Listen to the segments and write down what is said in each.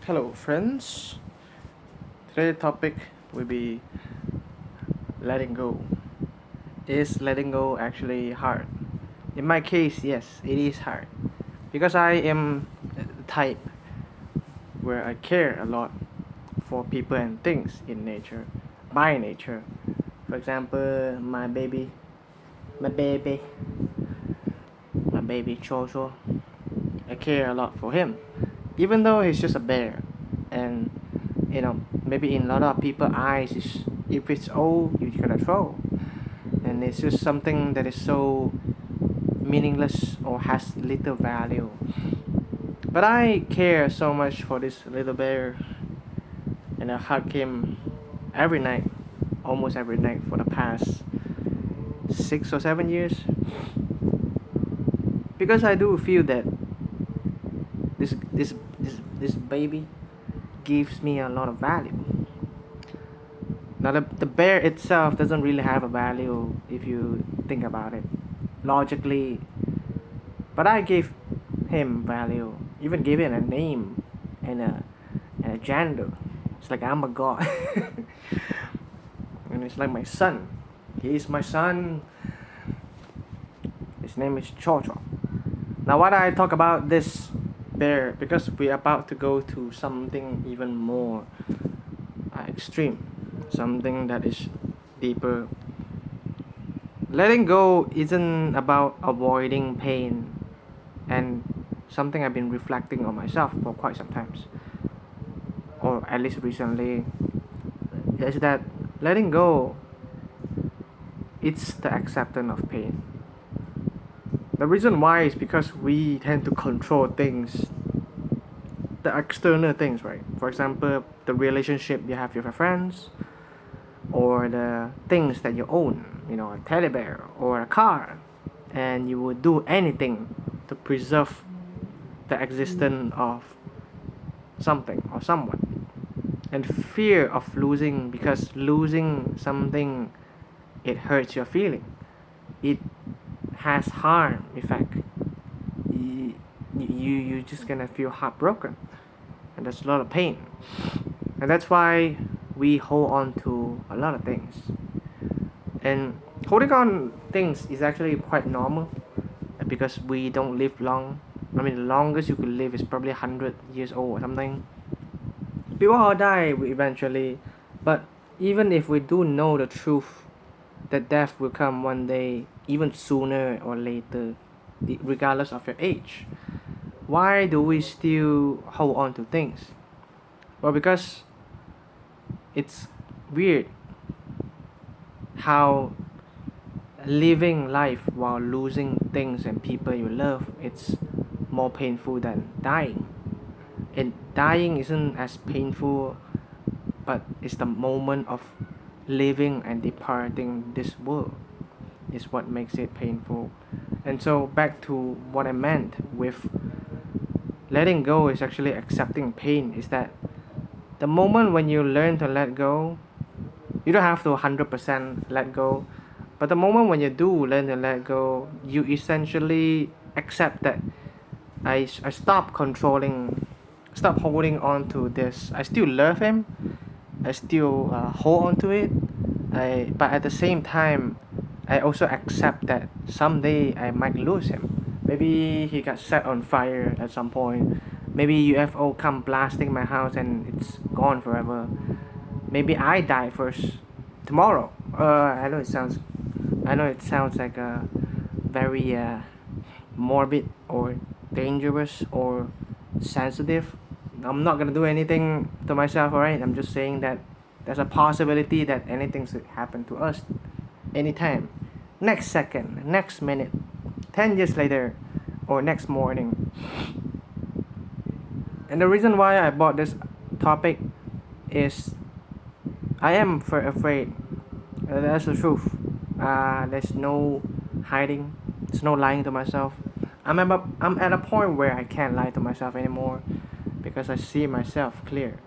Hello, friends. Today's topic will be letting go. Is letting go actually hard? In my case, yes, it is hard because I am the type where I care a lot for people and things in nature, by nature. For example, my baby, my baby Chocho. I care a lot for him, even though he's just a bear, and maybe in a lot of people eyes if it's old you cannot throw, and it's just something that is so meaningless or has little value, but I care so much for this little bear, and I hug him every night, almost every night for the past 6 or 7 years, because I do feel that this baby gives me a lot of value. Now, the bear itself doesn't really have a value if you think about it logically, but I gave him value, even gave it a name and a gender. It's like I'm a god, and it's like my son. He is my son. His name is Chocho. Now, why do I talk about this bear? Because we're about to go to something even more extreme, something that is deeper. Letting go isn't about avoiding pain, and something I've been reflecting on myself for quite some times, or at least recently, is that letting go, it's the acceptance of pain. The reason why is because we tend to control things, the external things, right? For example, the relationship you have with your friends, or the things that you own, a teddy bear or a car, and you would do anything to preserve the existence of something or someone. And fear of losing, because losing something, it hurts your feeling, it has harm effect. You just gonna feel heartbroken, and there's a lot of pain, and that's why we hold on to a lot of things. And holding on things is actually quite normal, because we don't live long. I mean, the longest you could live is probably 100 years old or something. People all die eventually, but even if we do know the truth that death will come one day, even sooner or later, regardless of your age, why do we still hold on to things? Well, because it's weird how living life while losing things and people you love, it's more painful than dying. And dying isn't as painful, but it's the moment of living and departing this world is what makes it painful. And so back to what I meant with letting go is actually accepting pain, is that the moment when you learn to let go, you don't have to 100% let go, but the moment when you do learn to let go, you essentially accept that I stop controlling, stop holding on to this. I still love him, I still hold on to it, but at the same time, I also accept that someday I might lose him. Maybe he got set on fire at some point. Maybe UFO come blasting my house and it's gone forever. Maybe I die first tomorrow. I know it sounds like a very morbid or dangerous or sensitive. I'm not gonna do anything to myself, alright? I'm just saying that there's a possibility that anything could happen to us anytime. Next second, next minute, 10 years later, or next morning. And the reason why I bought this topic is I am afraid. That's the truth. There's no hiding. There's no lying to myself. I'm at a point where I can't lie to myself anymore, because I see myself clear.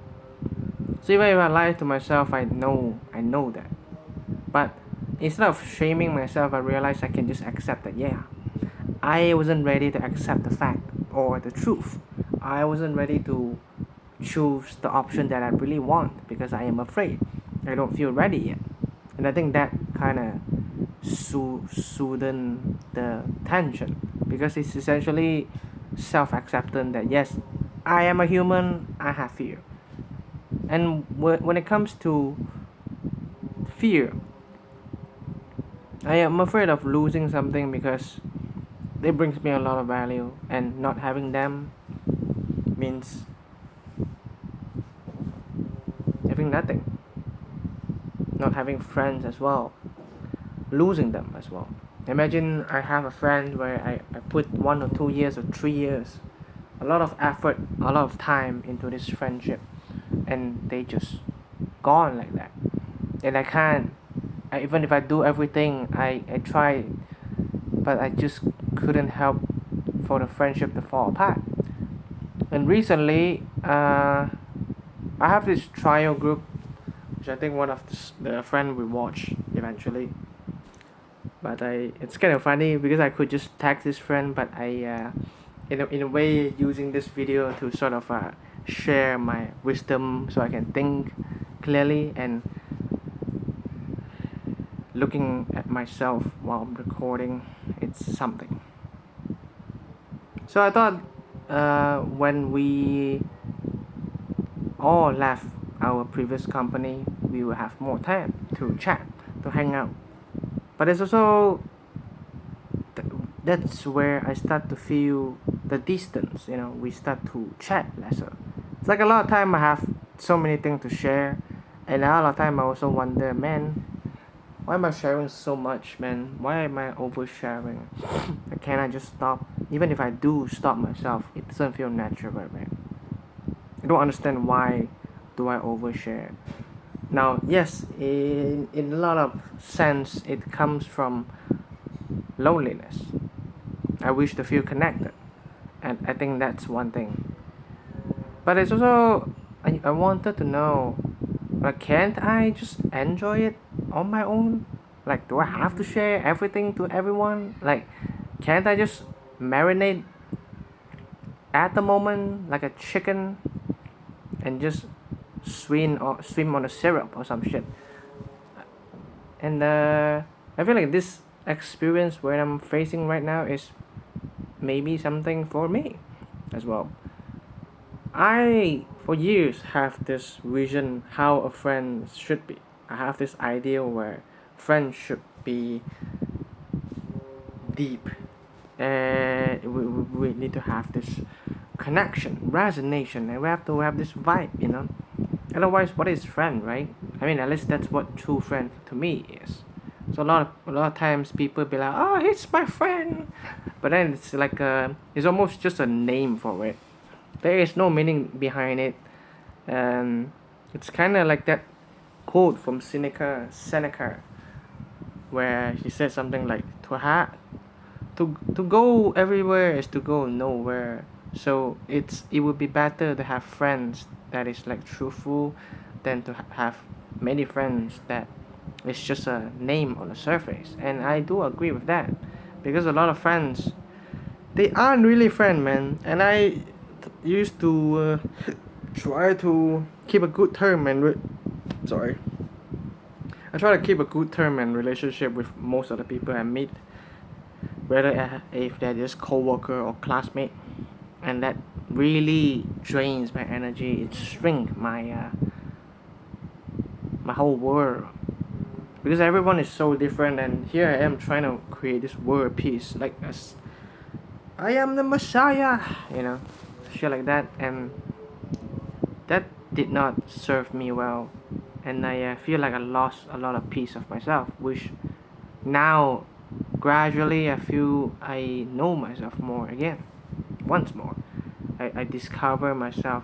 So even if I lie to myself, I know that. But instead of shaming myself, I realized I can just accept that, yeah, I wasn't ready to accept the fact or the truth. I wasn't ready to choose the option that I really want because I am afraid. I don't feel ready yet. And I think that kind of soothen the tension because it's essentially self-acceptance that yes, I am a human, I have fear. And when it comes to fear, I am afraid of losing something because it brings me a lot of value, and not having them means having nothing. Not having friends as well, losing them as well. Imagine I have a friend where I put 1 or 2 years or 3 years, a lot of effort, a lot of time into this friendship, and they just gone like that. And I can't, even if I do everything, I try, but I just couldn't help for the friendship to fall apart. And recently, I have this trial group, which I think one of the friend will watch eventually. But it's kind of funny because I could just tag this friend, but in a way, using this video to sort of share my wisdom so I can think clearly and looking at myself while I'm recording. It's something. So I thought when we all left our previous company, we will have more time to chat, to hang out. But it's also that's where I start to feel the distance. We start to chat lesser. It's like a lot of time I have so many things to share, and a lot of time I also wonder, man, why am I sharing so much, man? Why am I oversharing? Can't I just stop? Even if I do stop myself, it doesn't feel natural, right? I don't understand why do I overshare. Now, yes, in a lot of sense, it comes from loneliness. I wish to feel connected, and I think that's one thing. But it's also I wanted to know, like, can't I just enjoy it on my own? Like, do I have to share everything to everyone? Like, can't I just marinate at the moment like a chicken and just swim on a syrup or some shit? And I feel like this experience where I'm facing right now is maybe something for me as well. I for years have this vision how a friend should be. I have this idea where friends should be deep, and we need to have this connection, resonation, and we have to have this vibe. Otherwise, what is friend, right? I mean, at least that's what true friend to me is. So a lot of times people be like, oh, he's my friend, but then it's like it's almost just a name for it. There is no meaning behind it, and it's kind of like that quote from Seneca, where he said something like, to go everywhere is to go nowhere. So it would be better to have friends that is like truthful than to have many friends that is just a name on the surface. And I do agree with that, because a lot of friends, they aren't really friends, man. And I used to try to keep a good term and sorry. I try to keep a good term and relationship with most of the people I meet, whether if they're just co-worker or classmate, and that really drains my energy. It shrinks my whole world, because everyone is so different, and here I am trying to create this world peace, like as I am the Messiah, shit like that, and that did not serve me well, and I feel like I lost a lot of piece of myself, which now gradually I feel I know myself more again, once more. I discover myself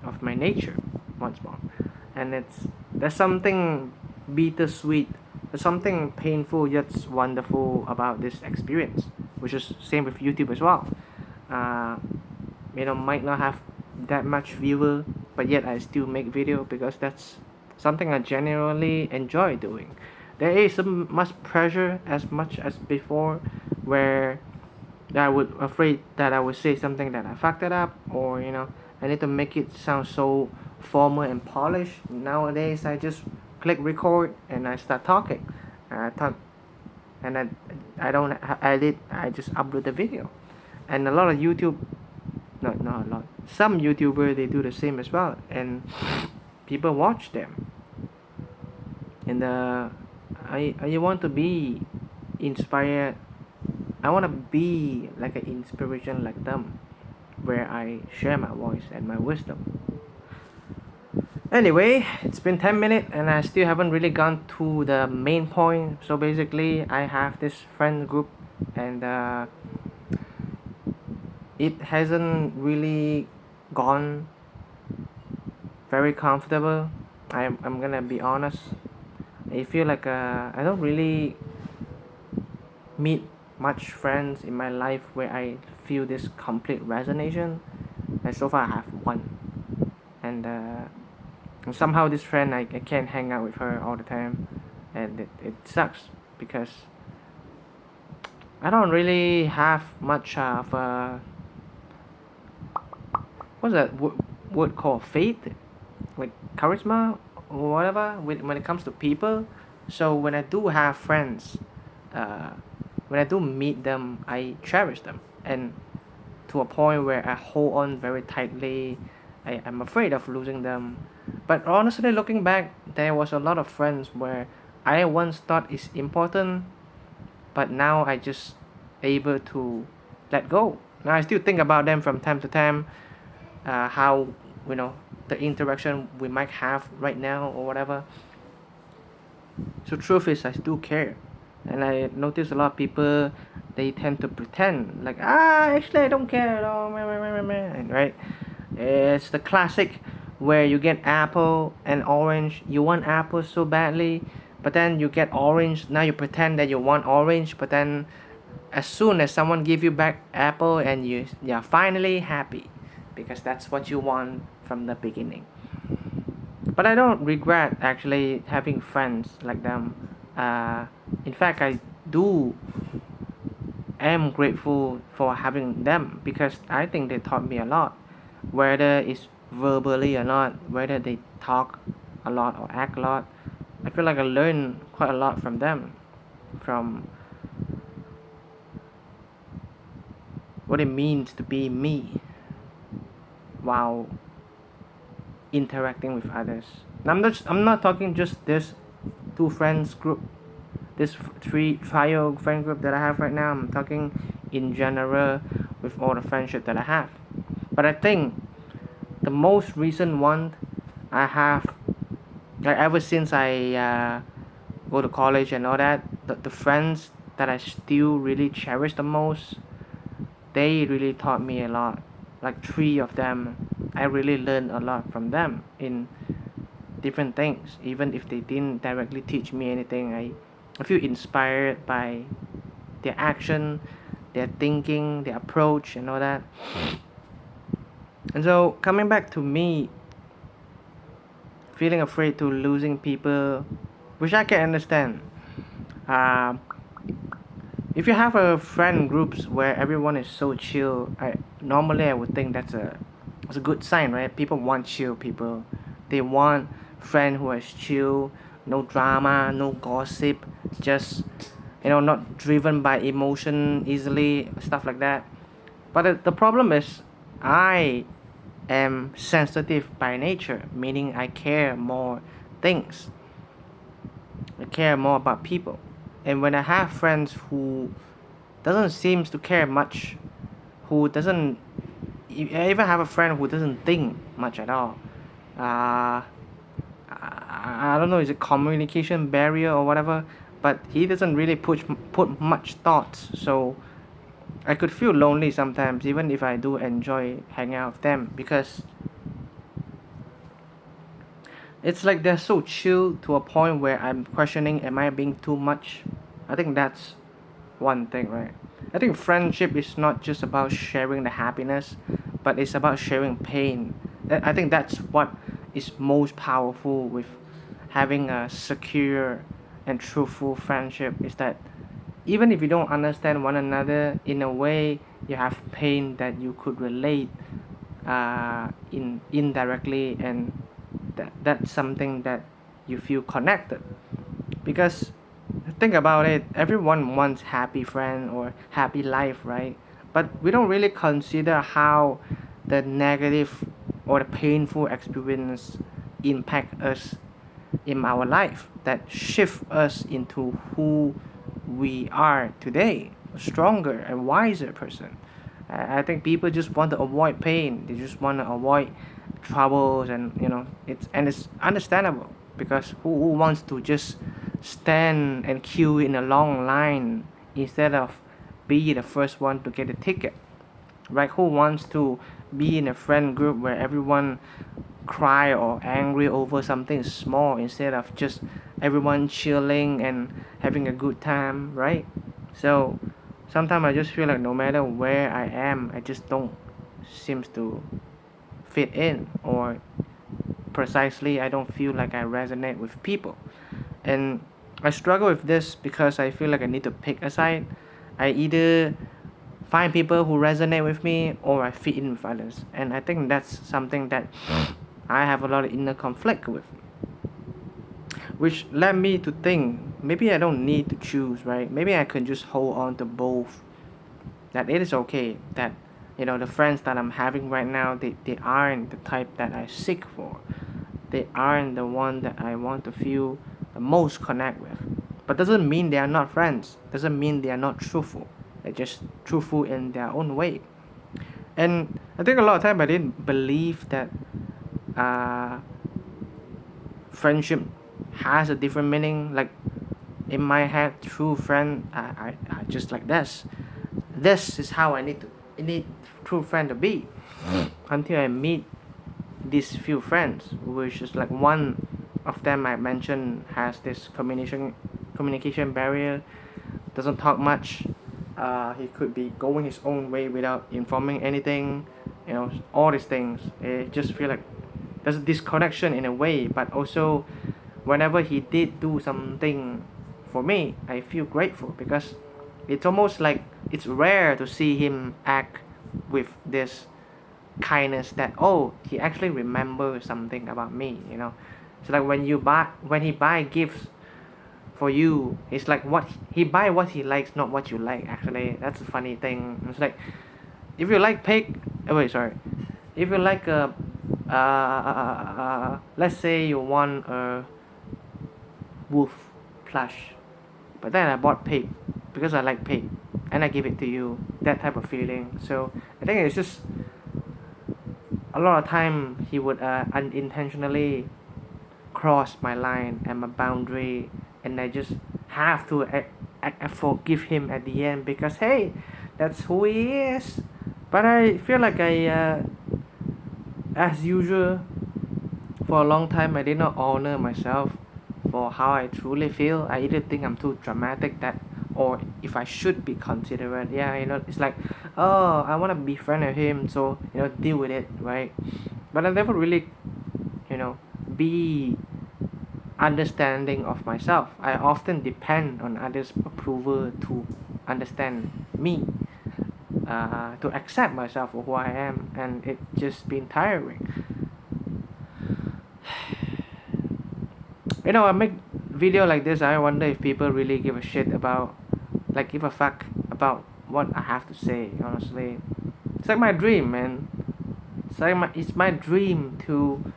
of my nature once more, and there's something bittersweet, there's something painful yet wonderful about this experience, which is same with YouTube as well. uh, might not have that much viewer, but yet I still make video because that's something I genuinely enjoy doing. There is some much pressure as much as before, where I would afraid that I would say something that I fucked it up, or I need to make it sound so formal and polished. Nowadays I just click record and I start talking. I talk and I don't edit. I just upload the video. And a lot of YouTube, not a lot. Some YouTubers they do the same as well, and people watch them. And I want to be inspired. I want to be like an inspiration like them, where I share my voice and my wisdom. Anyway, it's been 10 minutes and I still haven't really gone to the main point. So basically, I have this friend group, and it hasn't really gone very comfortable. I'm gonna be honest. I feel like I don't really meet much friends in my life where I feel this complete resignation. And so far, I have one, and somehow this friend I can't hang out with her all the time, and it sucks because I don't really have much of a what's that word called, faith, like charisma or whatever when it comes to people. So when I do have friends, uh, when I do meet them, I cherish them, and to a point where I hold on very tightly. I'm afraid of losing them. But honestly, looking back, there was a lot of friends where I once thought is important, but now I just able to let go. Now I still think about them from time to time, how you know the interaction we might have right now or whatever. So truth is, I still care, and I notice a lot of people they tend to pretend like actually I don't care at all, right? It's the classic where you get apple and orange. You want apple so badly, but then you get orange. Now you pretend that you want orange, but then as soon as someone give you back apple and you're finally happy because that's what you want from the beginning. But I don't regret actually having friends like them. In fact, I do am grateful for having them because I think they taught me a lot, whether it's verbally or not, whether they talk a lot or act a lot. I feel like I learned quite a lot from them, from what it means to be me while interacting with others. I'm not talking just this two friends group, this trio friend group that I have right now. I'm talking in general with all the friendship that I have. But I think the most recent one I have, like ever since I go to college and all that, the friends that I still really cherish the most, they really taught me a lot. Like three of them, I really learned a lot from them in different things. Even if they didn't directly teach me anything, I feel inspired by their action, their thinking, their approach, and all that. And so coming back to me feeling afraid to losing people, which I can understand. Uh, if you have a friend groups where everyone is so chill, I would think that's a good sign, right? People want chill people. They want friend who is chill, no drama, no gossip, just not driven by emotion easily, stuff like that. But the problem is, I am sensitive by nature, meaning I care more things. I care more about people. And when I have friends who doesn't seems to care much, who doesn't I even have a friend who doesn't think much at all. Uh, I don't know, is it communication barrier or whatever, but he doesn't really put much thoughts. So I could feel lonely sometimes, even if I do enjoy hanging out with them, because it's like they're so chill to a point where I'm questioning, am I being too much? I think that's one thing, right? I think friendship is not just about sharing the happiness, but it's about sharing pain. I think that's what is most powerful with having a secure and truthful friendship, is that even if you don't understand one another, in a way you have pain that you could relate indirectly, and that's something that you feel connected. Because think about it, everyone wants happy friend or happy life, right? But we don't really consider how the negative or the painful experience impact us in our life, that shift us into who we are today, a stronger and wiser person. I think people just want to avoid pain. They just want to avoid troubles, and it's understandable, because who wants to just stand and queue in a long line instead of be the first one to get a ticket, right? Who wants to be in a friend group where everyone cry or angry over something small instead of just everyone chilling and having a good time, right? So sometimes I just feel like no matter where I am, I just don't seems to fit in, or precisely I don't feel like I resonate with people. And I struggle with this because I feel like I need to pick a side. I either find people who resonate with me, or I fit in with others. And I think that's something that I have a lot of inner conflict with, which led me to think maybe I don't need to choose, right? Maybe I can just hold on to both. That it is okay that the friends that I'm having right now, they aren't the type that I seek for. They aren't the one that I want to feel the most connect with. But doesn't mean they are not friends. Doesn't mean they are not truthful. They're just truthful in their own way. And I think a lot of time I didn't believe that uh, friendship has a different meaning. Like in my head, true friend, I just like this. This is how I need true friend to be. Until I meet these few friends, which is like one of them I mentioned has this communication barrier, doesn't talk much. He could be going his own way without informing anything. All these things. It just feel like there's a disconnection in a way, but also whenever he did do something for me, I feel grateful, because it's almost like it's rare to see him act with this kindness, that he actually remembers something about me. It's like when he buy gifts for you, it's like he buy what he likes, not what you like. Actually, that's a funny thing. It's like if you like pig, wait, sorry, if you like let's say you want a wolf plush, but then I bought pig because I like pig, and I give it to you, that type of feeling. So I think it's just a lot of time he would unintentionally cross my line and my boundary, and I just have to forgive him at the end, because hey, that's who he is. But I feel like as usual, for a long time I did not honor myself for how I truly feel. I either think I'm too dramatic, that or if I should be considerate. Yeah, it's like, oh, I want to be friend with him, so deal with it, right? But I never really be understanding of myself. I often depend on others' approval to understand me, to accept myself for who I am, and it just been tiring. I make video like this. I wonder if people really give a shit about, like, give a fuck about what I have to say. Honestly, it's like my dream, man. It's my dream to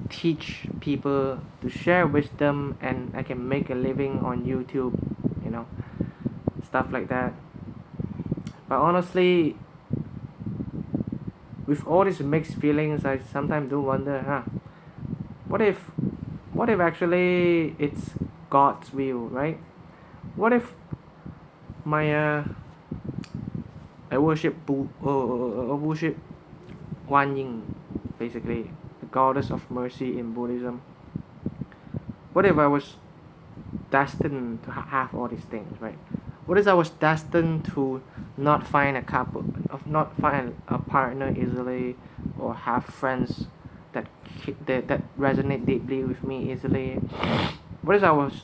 teach people, to share wisdom, and I can make a living on YouTube, you know, stuff like that. But honestly, with all these mixed feelings, I sometimes do wonder, what if, what if actually it's God's will, right? What if my I worship Guan Yin, basically the goddess of mercy in Buddhism. What if I was destined to have all these things, right? What if I was destined to not find a couple, of not find a partner easily, or have friends that that resonate deeply with me easily? What if I was,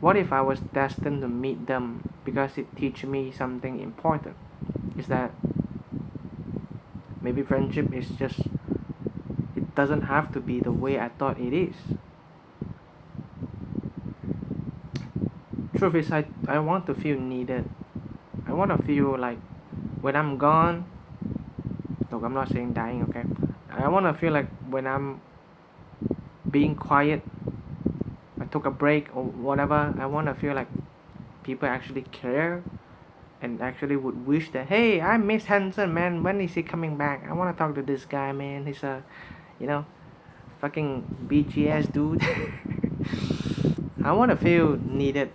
what if I was destined to meet them because it teach me something important? Is that maybe friendship is just, it doesn't have to be the way I thought it is. Truth is, I want to feel needed. I want to feel like when I'm gone, look, I'm not saying dying, okay? I want to feel like when I'm being quiet, I took a break or whatever, I want to feel like people actually care and actually would wish that, hey, I miss Hanson, man. When is he coming back? I want to talk to this guy, man. He's a, you know, fucking BGS dude. I want to feel needed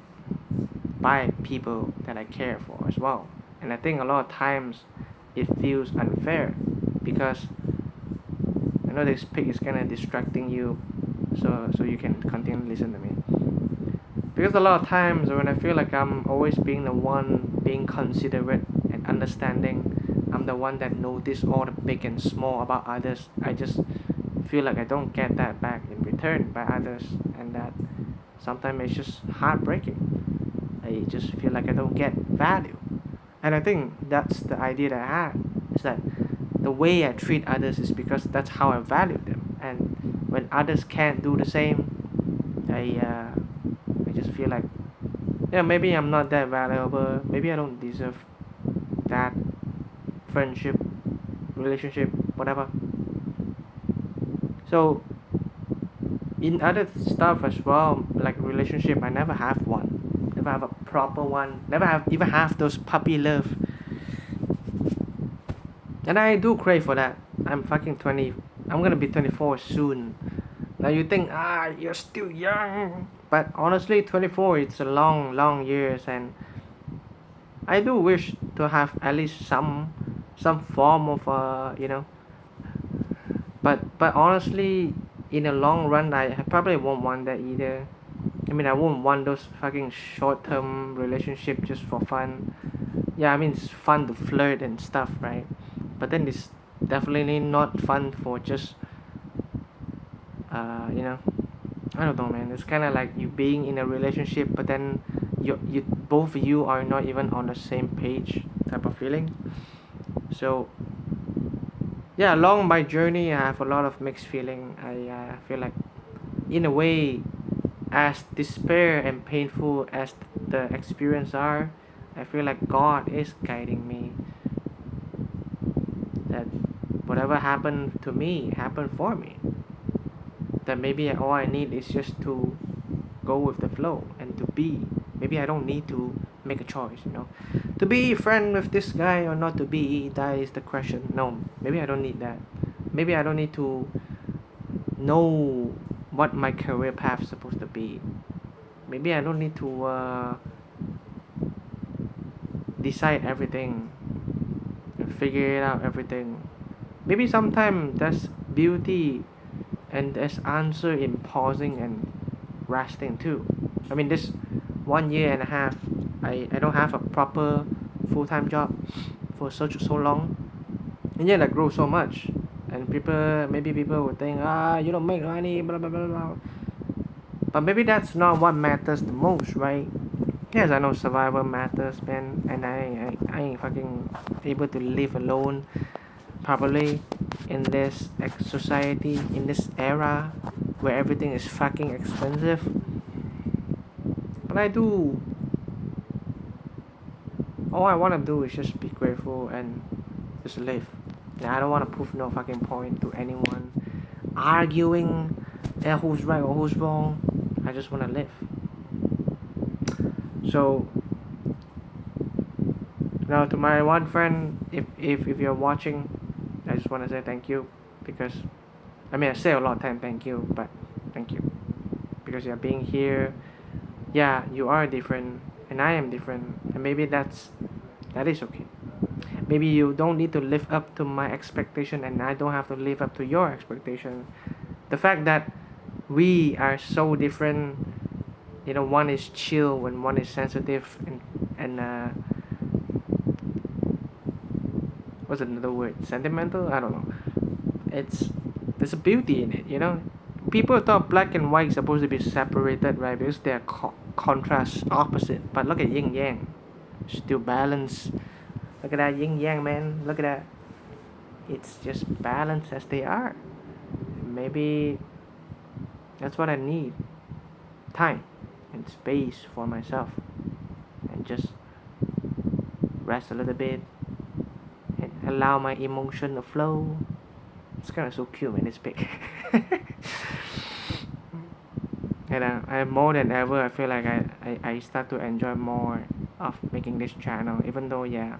by people that I care for as well. And I think a lot of times it feels unfair because I know this pig is kind of distracting you, so you can continue to listen to me. Because a lot of times when I feel like I'm always being the one being considerate and understanding, I'm the one that notice all the big and small about others. I just feel like I don't get that back in return by others, and that sometimes it's just heartbreaking. I just feel like I don't get value. And I think that's the idea that I had, is that the way I treat others is because that's how I value them. And when others can't do the same, I just feel like, yeah, maybe I'm not that valuable. Maybe I don't deserve that friendship, relationship, whatever. So in other stuff as well, like relationship, I never have one. Never have a proper one. Never have even have those puppy love. And I do crave for that. I'm fucking 20. I'm gonna be 24 soon. Now you think, you're still young. But honestly, 24, it's a long, long years, and I do wish to have at least some form of But honestly, in the long run, I probably won't want that either. I mean, I won't want those fucking short-term relationship just for fun. Yeah, I mean it's fun to flirt and stuff, right? But then it's definitely not fun for just uh, you know, I don't know, man. It's kind of like you being in a relationship, but then you both of you are not even on the same page, type of feeling. So yeah, along my journey, I have a lot of mixed feeling. I feel like, in a way, as despair and painful as the experience are, I feel like God is guiding me. That whatever happened to me happened for me. That maybe all I need is just to go with the flow and to be. Maybe I don't need to make a choice, to be friend with this guy or not to be. That is the question. No, maybe I don't need that. Maybe I don't need to know what my career path is supposed to be. Maybe I don't need to decide everything and figure it out everything. Maybe sometimes there's beauty and there's answer in pausing and resting too. I mean, this 1 year and a half, I don't have a proper full-time job for so long, and yet I grow so much. And maybe people would think, you don't make money, blah blah blah blah. But maybe that's not what matters the most, right? Yes, I know survival matters, man, and I ain't fucking able to live alone properly in this society, in this era where everything is fucking expensive. But all I want to do is just be grateful and just live. And I don't want to prove no fucking point to anyone arguing who's right or who's wrong. I just want to live. So now to my one friend, if you're watching, I just want to say thank you, because I mean I say a lot of time thank you, but thank you because you're being here. Yeah, you are different and I am different, and maybe that is okay. Maybe you don't need to live up to my expectation and I don't have to live up to your expectation. The fact that we are so different, one is chill and one is sensitive, and what's another word, sentimental, I don't know. There's a beauty in it. People thought black and white is supposed to be separated, right? Because they're contrast opposite, but look at yin yang, still balance. Look at that yin yang, man. Look at that. it's just balanced as they are. Maybe that's what I need, time and space for myself, and just rest a little bit and allow my emotion to flow. It's kind of so cute when it's big. And I more than ever, I feel like I start to enjoy more of making this channel, even though, yeah,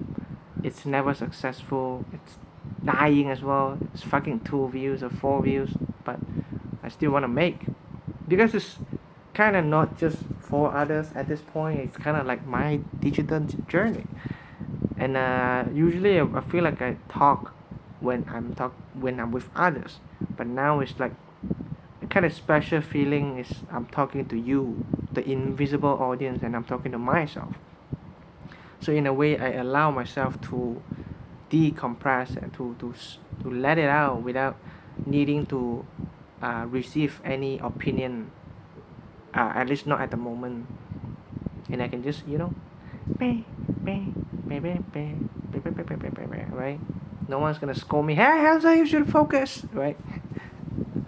it's never successful, it's dying as well, it's fucking 2 views or 4 views, but I still want to make, because it's kind of not just for others at this point, it's kind of like my digital journey. And usually I feel like I talk when I'm with others, but now it's like a kind of special feeling is I'm talking to you, the invisible audience, and I'm talking to myself. So in a way, I allow myself to decompress and to let it out without needing to receive any opinion, at least not at the moment. And I can just, right? No one's gonna scold me. Hey, Hansa, you should focus, right?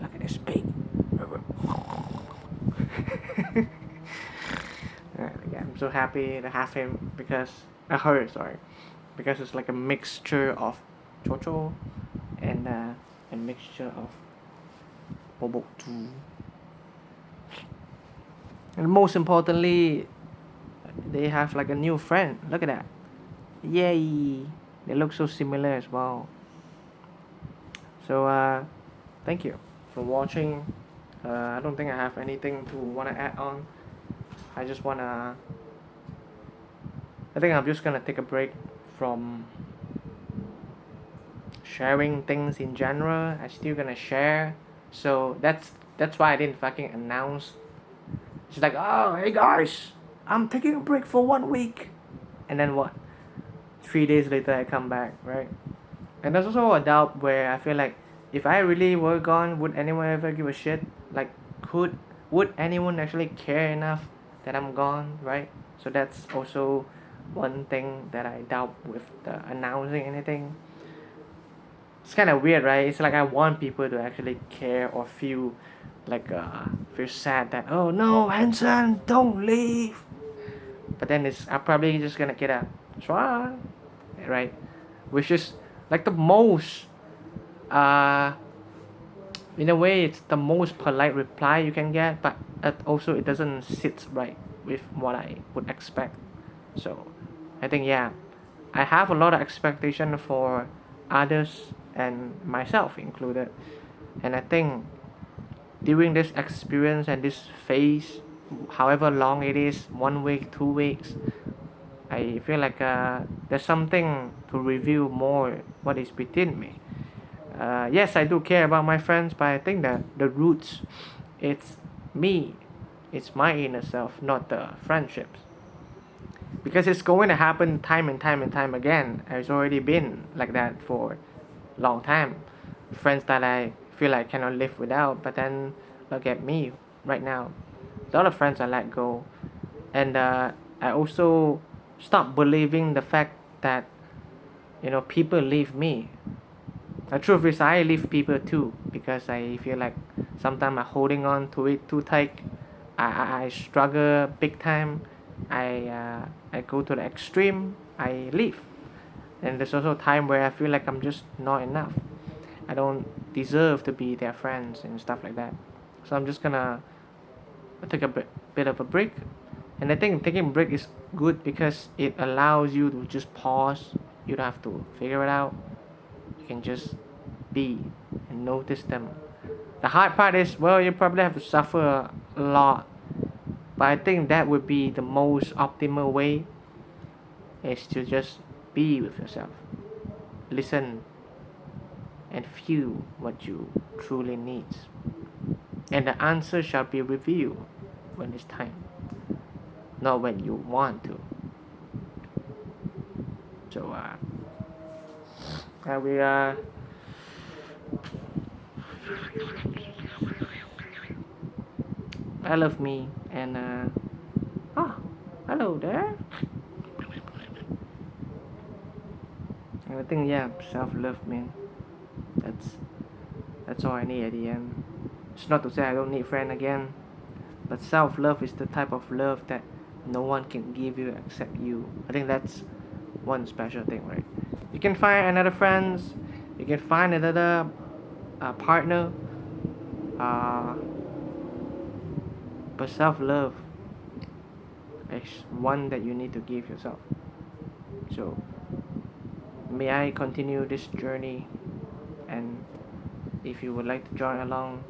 Look at this big. Yeah, I'm so happy to have him because her, sorry, because it's like a mixture of Jojo and a mixture of Bobo too. And most importantly, they have like a new friend. Look at that. Yay! They look so similar as well. So thank you for watching. I don't think I have anything to wanna add on. I just wanna. I think I'm just gonna take a break from sharing things in general. I'm still gonna share. So that's why I didn't fucking announce. It's like, oh hey guys, I'm taking a break for 1 week, and then what? 3 days later I come back, right? And there's also a doubt where I feel like if I really were gone, would anyone ever give a shit? Like, would anyone actually care enough that I'm gone, right? So that's also one thing that I doubt with the announcing anything. It's kind of weird, right? It's like I want people to actually care or feel like feel sad that, oh no, Hanson, don't leave. But then I'm probably just gonna get a try, right? Which is like the most in a way it's the most polite reply you can get, but also it doesn't sit right with what I would expect. So I think, yeah, I have a lot of expectation for others and myself included, and I think during this experience and this phase, however long it is, 1 week, 2 weeks, I feel like there's something to reveal more what is within me. Yes, I do care about my friends, but I think that the roots, it's me, it's my inner self, not the friendships. Because it's going to happen time and time and time again. It's already been like that for a long time. Friends that I feel I cannot live without, but then look at me right now. A lot of friends I let go. And I also stopped believing the fact that people leave me. The truth is I leave people too, because I feel like sometimes I'm holding on to it too tight. I struggle big time. I go to the extreme. I leave. And there's also a time where I feel like I'm just not enough. I don't deserve to be their friends and stuff like that. So I'm just gonna take a bit of a break. And I think taking a break is good because it allows you to just pause. You don't have to figure it out. You can just be and notice them. The hard part is, well, you probably have to suffer a lot. But I think that would be the most optimal way, is to just be with yourself. Listen and feel what you truly need. And the answer shall be revealed when it's time, not when you want to. So we I love me, and hello there. And I think, yeah, self-love, man. That's all I need at the end. It's not to say I don't need friend again, but self-love is the type of love that no one can give you except you. I think that's one special thing, right? You can find another friends, you can find another partner, uh, but self-love is one that you need to give yourself. So may I continue this journey, and if you would like to join along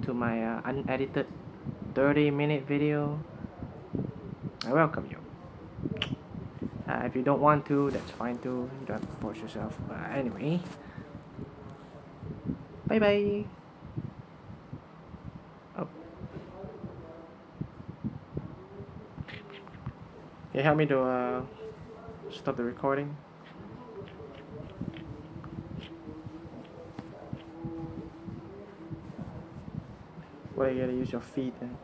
to my unedited 30-minute video, I welcome you. If you don't want to, that's fine too. You don't have to force yourself. But anyway, bye bye. Oh, can you help me to stop the recording? Well, you gotta use your feet then.